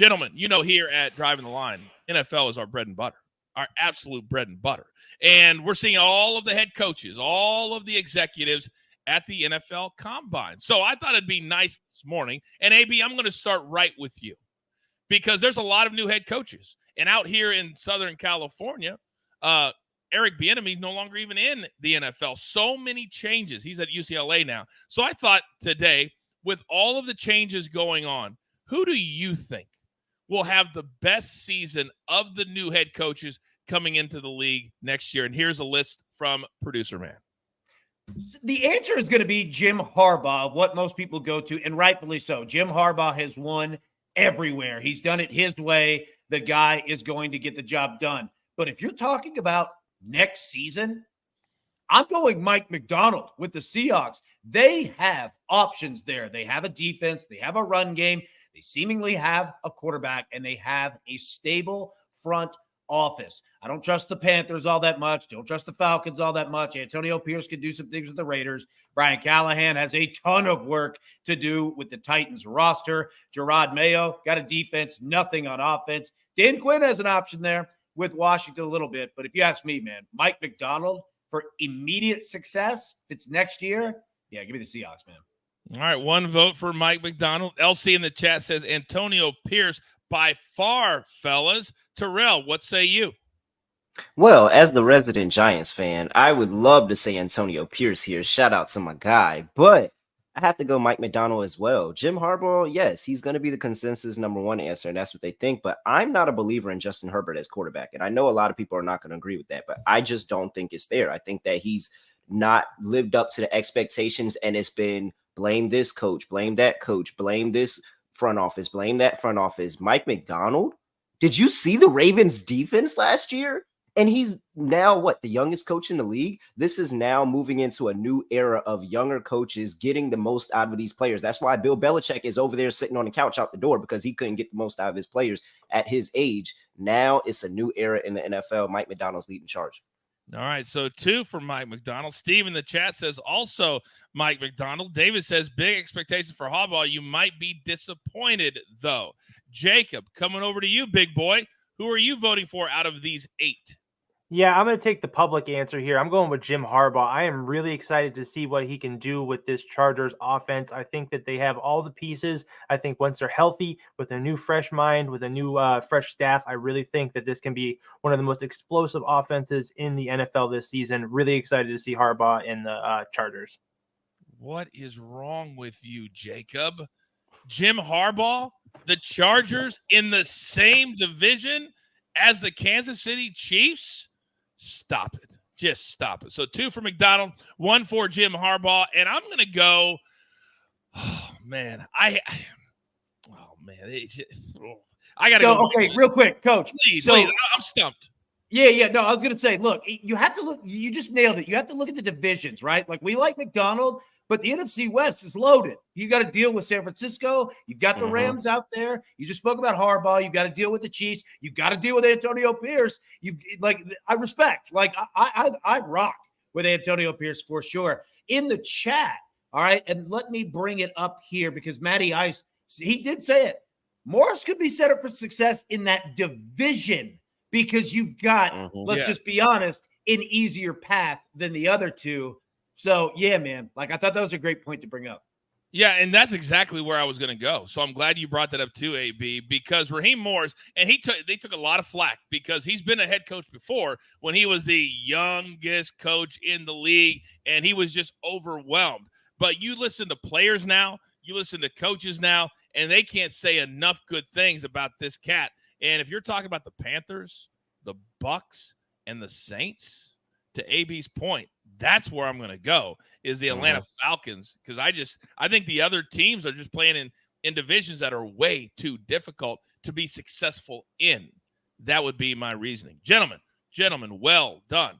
Gentlemen, here at Driving the Line, NFL is our bread and butter, our absolute bread and butter. And we're seeing all of the head coaches, all of the executives at the NFL Combine. So I thought it'd be nice this morning. And, AB, I'm going to start right with you because there's a lot of new head coaches. And out here in Southern California, Eric Bieniemy is no longer even in the NFL. So many changes. He's at UCLA now. So I thought today, with all of the changes going on, who do you think will have the best season of the new head coaches coming into the league next year? And here's a list from Producer Man. The answer is going to be Jim Harbaugh, what most people go to, and rightfully so. Jim Harbaugh has won everywhere. He's done it his way. The guy is going to get the job done. But if you're talking about next season, I'm going Mike Macdonald with the Seahawks. They have options there. They have a defense. They have a run game. They seemingly have a quarterback, and they have a stable front office. I don't trust the Panthers all that much. Don't trust the Falcons all that much. Antonio Pierce can do some things with the Raiders. Brian Callahan has a ton of work to do with the Titans roster. Gerard Mayo got a defense, nothing on offense. Dan Quinn has an option there with Washington a little bit. But if you ask me, man, Mike Macdonald for immediate success, if it's next year, yeah, give me the Seahawks, man. All right, one vote for Mike Macdonald. LC in the chat says Antonio Pierce by far, fellas. Terrell, what say you? Well, as the resident Giants fan, I would love to say Antonio Pierce here. Shout out to my guy. But I have to go Mike Macdonald as well. Jim Harbaugh, yes, he's going to be the consensus number one answer, and that's what they think. But I'm not a believer in Justin Herbert as quarterback. And I know a lot of people are not going to agree with that, but I just don't think it's there. I think that he's not lived up to the expectations, and it's been blame this coach, blame that coach, blame this front office, blame that front office. Mike Macdonald, did you see the Ravens defense last year? And he's now the youngest coach in the league. This is now moving into a new era of younger coaches getting the most out of these players. That's why Bill Belichick is over there sitting on the couch out the door, because he couldn't get the most out of his players at his age. Now it's a new era in the NFL. Mike Macdonald's leading charge. All right, so 2 for Mike Macdonald. Steve in the chat says also Mike Macdonald. David says big expectations for Harbaugh. You might be disappointed, though. Jacob, coming over to you, big boy. Who are you voting for out of these 8? Yeah, I'm going to take the public answer here. I'm going with Jim Harbaugh. I am really excited to see what he can do with this Chargers offense. I think that they have all the pieces. I think once they're healthy, with a new fresh mind, with a new fresh staff, I really think that this can be one of the most explosive offenses in the NFL this season. Really excited to see Harbaugh in the Chargers. What is wrong with you, Jacob? Jim Harbaugh, the Chargers in the same division as the Kansas City Chiefs? Stop it. Just stop it. So 2 for Macdonald, 1 for Jim Harbaugh. And I'm going to go, I got to go. Okay, real quick, Coach. Please, I'm stumped. Yeah. No, I was going to say, look, you have to look. You just nailed it. You have to look at the divisions, right? Like, we like Macdonald, but the NFC West is loaded. You got to deal with San Francisco. You've got the Rams out there. You just spoke about Harbaugh. You've got to deal with the Chiefs. You've got to deal with Antonio Pierce. I respect. I rock with Antonio Pierce for sure. In the chat, all right, and let me bring it up here because Matty Ice, he did say it. Morris could be set up for success in that division because you've got, let's just be honest, an easier path than the other two. So, yeah, man, I thought that was a great point to bring up. Yeah, and that's exactly where I was going to go. So I'm glad you brought that up too, AB, because Raheem Morris, and they took a lot of flack because he's been a head coach before when he was the youngest coach in the league, and he was just overwhelmed. But you listen to players now, you listen to coaches now, and they can't say enough good things about this cat. And if you're talking about the Panthers, the Bucks, and the Saints, to AB's point, that's where I'm going to go is the Atlanta Falcons, because I think the other teams are just playing in divisions that are way too difficult to be successful in. That would be my reasoning. Gentlemen, well done.